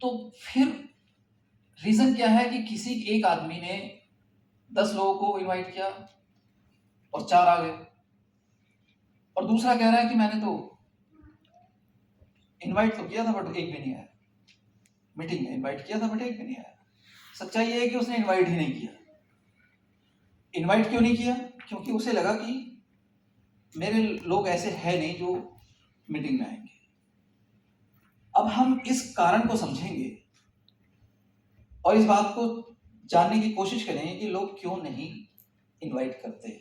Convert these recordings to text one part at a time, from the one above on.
तो फिर रीजन क्या है कि किसी एक आदमी ने 10 लोगों को इनवाइट किया और 4 आ गए, और दूसरा कह रहा है कि मैंने तो इनवाइट तो किया था बट एक भी नहीं आया, मीटिंग में इनवाइट किया था बट एक भी नहीं आया। सच्चाई ये है कि उसने इनवाइट ही नहीं किया। इनवाइट क्यों नहीं किया? क्योंकि उसे लगा कि मेरे लोग ऐसे है नहीं जो मीटिंग में आएंगे। अब हम इस कारण को समझेंगे और इस बात को जानने की कोशिश करेंगे कि लोग क्यों नहीं इनवाइट करते।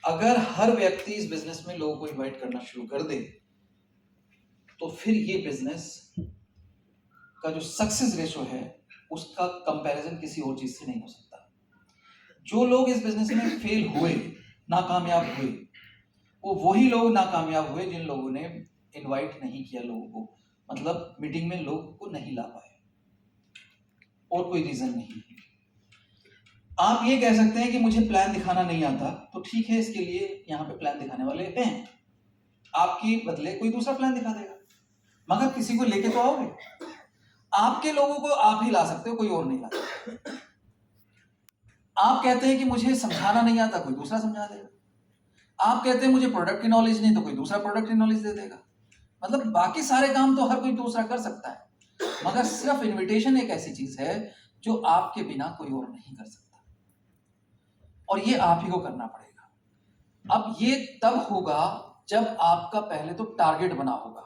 अगर हर व्यक्ति इस बिजनेस में लोगों को इनवाइट करना शुरू कर दे तो फिर ये बिजनेस का जो सक्सेस रेशो है उसका कंपैरिजन किसी और चीज से नहीं हो सकता। जो लोग इस बिजनेस में फेल हुए, नाकामयाब हुए, वो वही लोग नाकामयाब हुए जिन लोगों ने इनवाइट नहीं किया लोगों को, मतलब मीटिंग में लोगों को नहीं ला पाए, और कोई रीजन नहीं। आप ये कह सकते हैं कि मुझे प्लान दिखाना नहीं आता, तो ठीक है, इसके लिए यहाँ पे प्लान दिखाने वाले हैं, आपके बदले कोई दूसरा प्लान दिखा देगा, मगर किसी को लेके तो आओगे। आपके लोगों को आप ही ला सकते हो, कोई और नहीं ला सकता। आप कहते हैं कि मुझे समझाना नहीं आता, कोई दूसरा समझा देगा। आप कहते हैं मुझे प्रोडक्ट की नॉलेज नहीं, तो कोई दूसरा प्रोडक्ट की नॉलेज दे देगा। मतलब बाकी सारे काम तो हर कोई दूसरा कर सकता है, मगर सिर्फ इनविटेशन एक ऐसी चीज है जो आपके बिना कोई और नहीं कर सकता, और ये आप ही को करना पड़ेगा। अब ये तब होगा जब आपका पहले तो टारगेट बना होगा।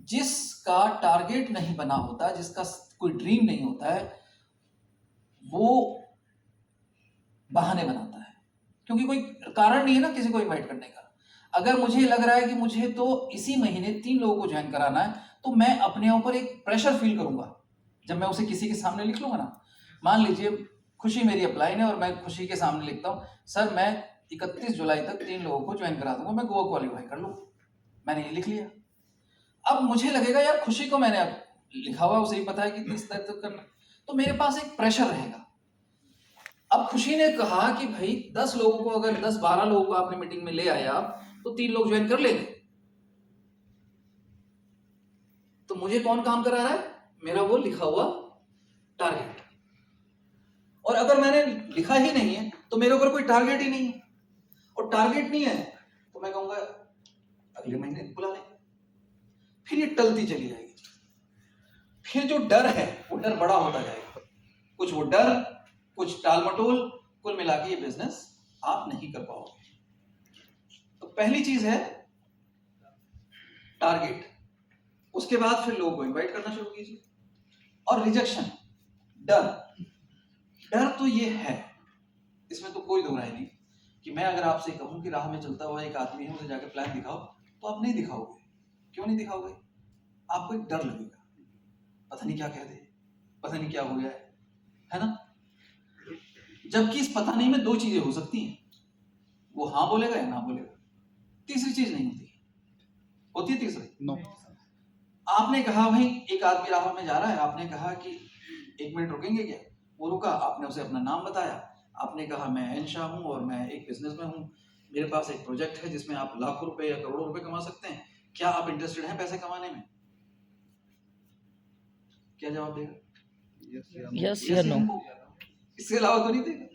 जिसका टारगेट नहीं बना होता, जिसका कोई ड्रीम नहीं होता है, वो बहाने बनाता है, क्योंकि कोई कारण नहीं है ना किसी को इनवाइट करने का। अगर मुझे लग रहा है कि मुझे तो इसी महीने 3 लोगों को ज्वाइन कराना है, तो मैं अपने ऊपर एक प्रेशर फील करूंगा जब मैं उसे किसी के सामने लिख लूंगा ना। मान लीजिए खुशी मेरी अपलाइन है और मैं खुशी के सामने लिखता हूँ, सर मैं 31 जुलाई तक 3 लोगों को ज्वाइन करा दूंगा, मैं गोवा क्वालिफाई कर लूँ। मैंने ये लिख लिया। अब मुझे लगेगा यार खुशी को मैंने अब लिखा हुआ, उसे ही पता है कि 30 तारीख तक करना, तो मेरे पास एक प्रेशर रहेगा। अब खुशी ने कहा कि भाई 10 लोगों को, अगर 10-12 लोगों को आपने मीटिंग में ले आया तो 3 लोग ज्वाइन कर लेंगे। तो मुझे कौन काम करा रहा है? मेरा वो लिखा हुआ टारगेट। और अगर मैंने लिखा ही नहीं है तो मेरे ऊपर कोई टारगेट ही नहीं है, और टारगेट नहीं है तो मैं कहूंगा अगले महीने बुला लेंगे। फिर ये टलती चली जाएगी। फिर जो डर है वो डर बड़ा होता जाएगा, कुछ वो डर, कुछ टाल मटोल, कुल मिला के ये बिजनेस आप नहीं कर पाओगे। तो पहली चीज है टारगेट। उसके बाद फिर लोगों को इनवाइट करना शुरू कीजिए। और रिजेक्शन, डर, डर तो ये है, इसमें तो कोई दो राय नहीं कि मैं अगर आपसे कहूं कि राह में चलता हुआ एक आदमी है, उसे जाके प्लान दिखाओ, तो आप नहीं दिखाओगे। क्यों नहीं दिखाओगे? आपको एक डर लगेगा, पता नहीं क्या कह दे, पता नहीं क्या हो गया है ना। जबकि इस पता नहीं में 2 चीजें हो सकती हैं, वो हाँ बोलेगा या ना बोलेगा, तीसरी चीज नहीं होती। होती है तीसरी? नो। आपने कहा भाई एक आदमी राह में जा रहा है, आपने कहा कि 1 मिनट रुकेंगे क्या? वो रुका, आपने उसे अपना नाम बताया, आपने कहा मैं एन शाह हूं और मैं एक बिजनेसमैन हूं, मेरे पास एक प्रोजेक्ट है जिसमें आप लाखों रुपए या करोड़ों रुपए कमा सकते हैं, क्या आप इंटरेस्टेड हैं पैसे कमाने में? क्या जवाब देगा? यस या नो। इसके अलावा तो नहीं देगा।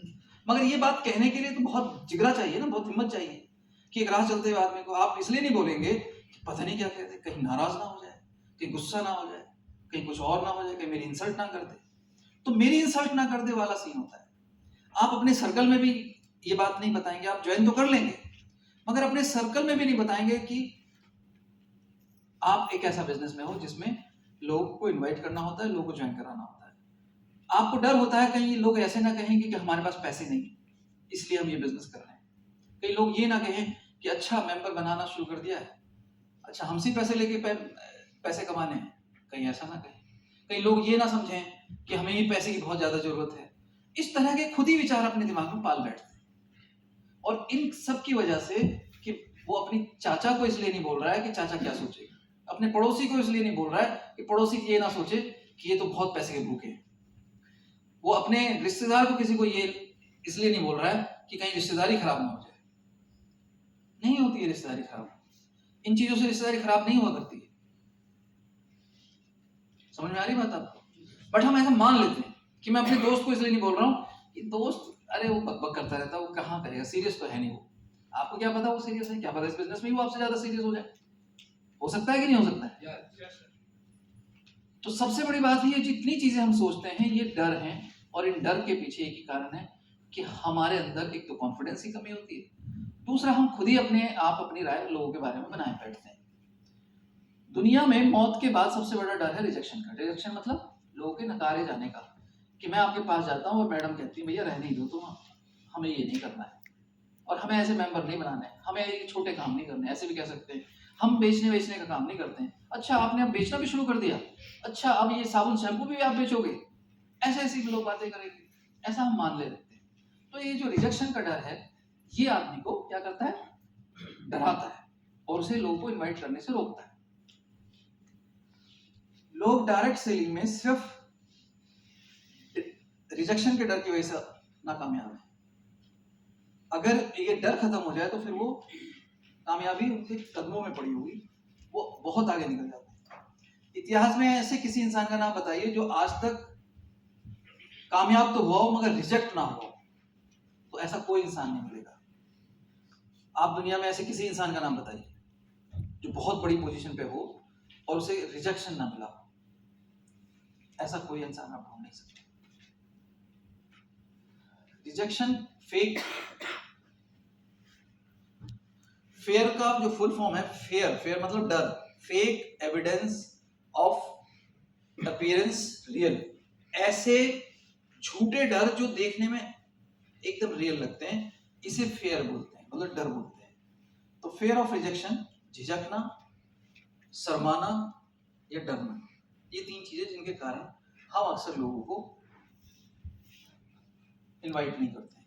मगर ये बात कहने के लिए तो बहुत जिगरा चाहिए ना, बहुत हिम्मत चाहिए कि एक राह चलते हुए आदमी को आप इसलिए नहीं बोलेंगे कि पता नहीं क्या कहते, कहीं नाराज ना हो जाए, कहीं गुस्सा ना हो जाए, कहीं कुछ और ना हो जाए, कहीं मेरी इंसल्ट ना कर दे। तो मेरी इंसल्ट ना कर दे वाला सीन होता है। आप अपने सर्कल में भी ये बात नहीं बताएंगे, आप ज्वाइन तो कर लेंगे मगर अपने सर्कल में भी नहीं बताएंगे कि आप एक ऐसा बिजनेस में हो जिसमें लोगों को इन्वाइट करना होता है, लोगों को ज्वाइन कराना होता है। आपको डर होता है कहीं लोग ऐसे ना कहेंगे कि हमारे पास पैसे नहीं, इसलिए हम ये बिजनेस कर रहे हैं। कई लोग ये ना कहें कि अच्छा मेंबर बनाना शुरू कर दिया है, अच्छा हमसे पैसे लेके पैसे कमाने हैं, कहीं ऐसा ना कहें। कई लोग ये ना समझें कि हमें ही पैसे की बहुत ज्यादा जरूरत है। इस तरह के खुद ही विचार अपने दिमाग में पाल बैठते हैं, और इन सब की वजह से कि वो अपनी चाचा को इसलिए नहीं बोल रहा है कि चाचा क्या सोचेगा, अपने पड़ोसी को इसलिए नहीं बोल रहा है कि पड़ोसी ये ना सोचे कि ये तो बहुत पैसे के भूखे हैं, वो अपने रिश्तेदार को किसी को ये इसलिए नहीं बोल रहा है कि कहीं रिश्तेदारी खराब ना हो जाए। नहीं होती है रिश्तेदारी खराब, इन चीजों से रिश्तेदारी खराब नहीं हुआ करती है। समझ में आ रही बात आपको? बट हम ऐसा मान लेते हैं कि मैं अपने दोस्त को इसलिए नहीं बोल रहा हूँ कि दोस्त अरे वो बकबक करता रहता है, वो कहाँ करेगा, सीरियस तो है नहीं वो। आपको क्या पता वो सीरियस है, क्या पता इस बिजनेस में ही वो आपसे ज्यादा सीरियस हो जाए। हो सकता है कि नहीं हो सकता है? तो सबसे बड़ी बात है, ये जितनी चीजें हम सोचते हैं ये डर हैं, और इन डर के पीछे एक ही कारण है कि हमारे अंदर एक तो कॉन्फिडेंस की कमी होती है, दूसरा हम खुद ही अपने आप अपनी राय लोगों के बारे में बनाए बैठते हैं। दुनिया में मौत के बाद सबसे बड़ा डर है रिजेक्शन का। रिजेक्शन मतलब लोगों के नकारे जाने का, कि मैं आपके पास जाता हूँ और मैडम कहती है भैया रहने ही दो, तो हमें ये नहीं करना है और हमें ऐसे मेंबर नहीं बनाने हैं, हमें ये छोटे काम नहीं करने, ऐसे भी कह सकते हैं हम बेचने का काम नहीं करते हैं। अच्छा आपने अब बेचना भी शुरू कर दिया, अच्छा अब ये साबुन शैम्पू भी आप बेचोगे, ऐसे ऐसी लोग बातें करेंगे, ऐसा हम मान ले लेते हैं। तो ये जो रिजेक्शन का डर है ये आदमी को क्या करता है, डराता है और उसे लोगों को इन्वाइट करने से रोकता है। लोग डायरेक्ट सेलिंग में सिर्फ रिजेक्शन के डर की वजह से नाकामयाब है। अगर ये डर खत्म हो जाए तो फिर वो कामयाबी उनके कदमों में पड़ी होगी, वो बहुत आगे निकल जाते हैं। इतिहास में ऐसे किसी इंसान का नाम बताइए जो आज तक कामयाब तो हुआ हो मगर रिजेक्ट ना हुआ। तो ऐसा कोई इंसान नहीं मिलेगा। आप दुनिया में ऐसे किसी इंसान का नाम बताइए जो बहुत बड़ी पोजीशन पे हो और उसे रिजेक्शन ना मिला हो। ऐसा कोई इंसान आप ढूंढ नहीं सकते। रिजेक्शन फेयर का जो फुल फॉर्म है, फेयर मतलब डर, fake evidence of appearance real, ऐसे झूठे डर जो देखने में एकदम रियल लगते हैं, इसे फेयर बोलते हैं, मतलब डर बोलते हैं। तो फेयर ऑफ रिजेक्शन, झिझकना, शर्माना या डरना, ये तीन चीजें जिनके कारण हम अक्सर लोगों को इनवाइट नहीं करते हैं।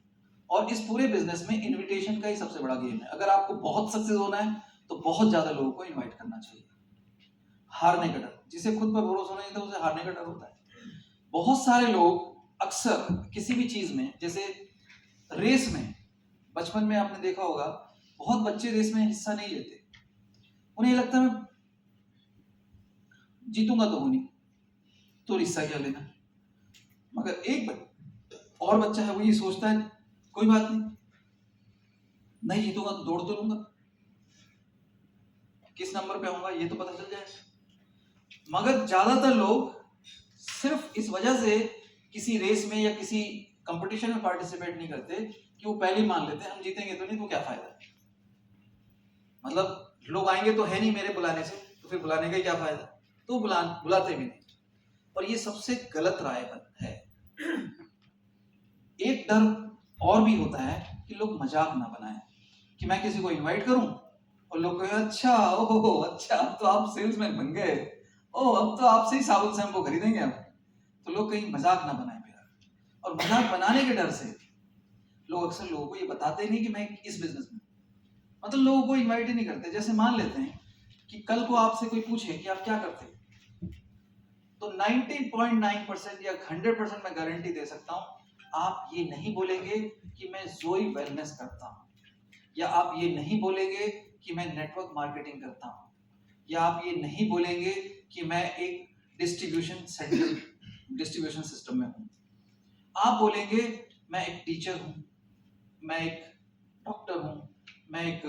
और इस पूरे बिजनेस में इनविटेशन का ही सबसे बड़ा गेम है। अगर आपको बहुत सक्सेस होना है तो बहुत ज्यादा लोगों को इनवाइट करना चाहिए। हारने का डर, जिसे खुद पर भरोसा नहीं था उसे हारने का डर होता है। बहुत सारे लोग अक्सर किसी भी चीज में, जैसे रेस में, बचपन में आपने देखा होगा बहुत बच्चे रेस में हिस्सा नहीं लेते, उन्हें लगता है मैं जीतूंगा तो नहीं, तो हिस्सा क्या लेना। मगर एक और बच्चा है वो ये सोचता है कोई बात नहीं जीतूंगा तो दौड़ तो लूंगा, किस नंबर पे आऊंगा ये तो पता चल जाएगा। मगर ज्यादातर लोग सिर्फ इस वजह से किसी रेस में या किसी कंपटीशन में पार्टिसिपेट नहीं करते कि वो पहले ही मान लेते हैं हम जीतेंगे तो नहीं, तो क्या फायदा है, मतलब लोग आएंगे तो है नहीं मेरे बुलाने से, तो फिर बुलाने का क्या फायदा, तो बुलाते भी नहीं। और ये सबसे गलत राय है। एक डर और भी होता है कि लोग मजाक ना बनाएं, कि मैं किसी को इनवाइट करूं और लोग कहें अच्छा ओहो अच्छा अब तो आप सेल्समैन बन गए, ओह अब तो आपसे ही साबुन शैम्पू खरीदेंगे हम। तो लोग कहीं मजाक ना बनाए मेरा, और मजाक बनाने के डर से लोग अक्सर लोगों को ये बताते नहीं कि मैं इस बिजनेस में, मतलब लोगों को इनवाइट ही नहीं करते। जैसे मान लेते हैं कि कल को आपसे कोई पूछे कि आप क्या करते हैं, तो 90.9% या 100% मैं गारंटी दे सकता हूं आप ये नहीं बोलेंगे कि मैं जोई वेलनेस करता हूं, या आप ये नहीं बोलेंगे कि मैं नेटवर्क मार्केटिंग करता हूं, या आप ये नहीं बोलेंगे कि मैं एक डिस्ट्रीब्यूशन सिस्टम में हूं। आप बोलेंगे मैं एक टीचर हूं, मैं एक डॉक्टर हूं, मैं एक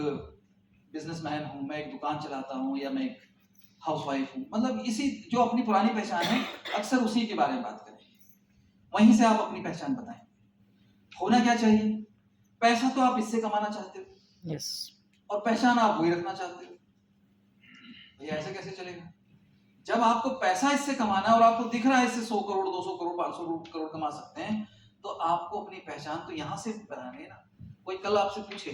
बिजनेसमैन हूं, मैं एक दुकान चलाता हूं, या मैं एक हाउसवाइफ हूं। मतलब इसी जो अपनी पुरानी पहचान है अक्सर उसी के बारे में बात करेंगे, वहीं से आप अपनी पहचान बताएं। होना क्या चाहिए, पैसा तो आप इससे कमाना चाहते हो, यस, और पहचान आप वही रखना चाहते हो। भैया ऐसे कैसे चलेगा? जब आपको पैसा इससे कमाना है और आपको दिख रहा है इससे 100 करोड़ 200 करोड़ 500 करोड़ कमा सकते हैं, तो आपको अपनी पहचान तो यहां से बनानी है ना। कोई कल आपसे पूछे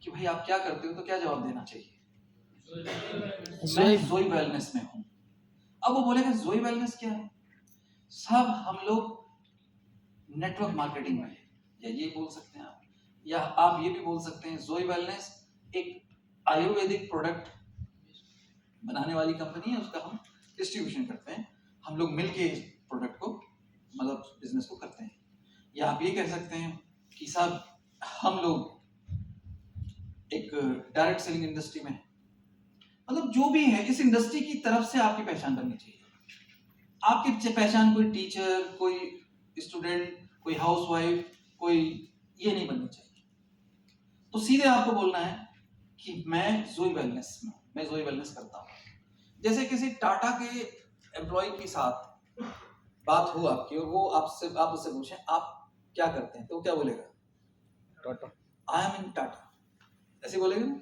कि भाई आप क्या करते हो, तो क्या जवाब देना चाहिए? मैं जोई वेलनेस में हूं। अब वो बोलेगा जोई वेलनेस क्या है? सब हम लोग नेटवर्क मार्केटिंग में है, या ये बोल सकते हैं आप, या आप ये भी बोल सकते हैं जोई वेलनेस एक आयुर्वेदिक प्रोडक्ट बनाने वाली कंपनी है, उसका हम डिस्ट्रीब्यूशन करते हैं, हम लोग मिलके इस प्रोडक्ट को मतलब बिजनेस को करते हैं। या आप ये कह सकते हैं कि साहब हम लोग एक डायरेक्ट सेलिंग इंडस्ट्री में है, मतलब जो भी है इस इंडस्ट्री की तरफ से आपकी पहचान बननी चाहिए। आपकी पहचान कोई टीचर, कोई स्टूडेंट, कोई हाउसवाइफ, कोई ये नहीं बननी चाहिए। तो सीधे आपको बोलना है कि मैं जोई वेलनेस में, मैं जोई वेलनेस करता हूँ। जैसे किसी टाटा के एम्प्लॉय के साथ बात हो आपकी और वो आप उससे पूछें आप क्या करते हैं, तो वो क्या बोलेगा? टाटा। आई एम इन टाटा, ऐसे बोलेगा ना।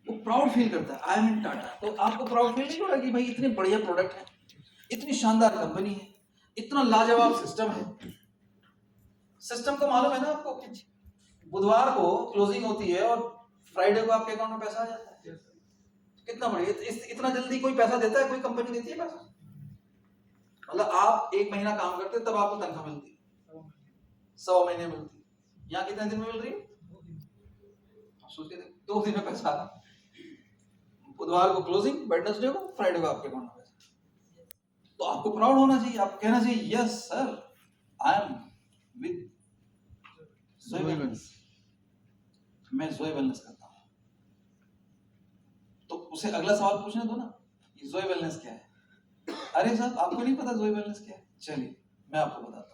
वो प्राउड फील करता है, आई एम इन टाटा। तो आपको प्राउड फील नहीं हो रहा कि भाई इतने बढ़िया प्रोडक्ट है, इतनी शानदार कंपनी है, इतना लाजवाब सिस्टम है। सिस्टम को मालूम है ना आपको, बुधवार को क्लोजिंग होती है और फ्राइडे को आपके अकाउंट में पैसा आ जाता है। कितना बढ़िया। इतना जल्दी कोई पैसा देता है? कोई कंपनी देती है पैसा? मतलब आप 1 महीना काम करते तब आपको तनख्वाह मिलती है, 100 महीने मिलती है। यहाँ कितने दिन में मिल रही है? सोच के 2 दिन में पैसा आ रहा है। बुधवार को क्लोजिंग, वेडनेसडे को, फ्राइडे को आपके अकाउंट में पैसा। तो आपको प्राउड होना चाहिए, आप कहना चाहिए yes sir, I am with जोई वेलनेस, मैं जोई वेलनेस करता हूँ। तो उसे अगला सवाल पूछने दो ना, ये जोई वेलनेस क्या है? अरे साहब आपको नहीं पता जोई वेलनेस क्या है? चलिए मैं आपको बताता हूँ।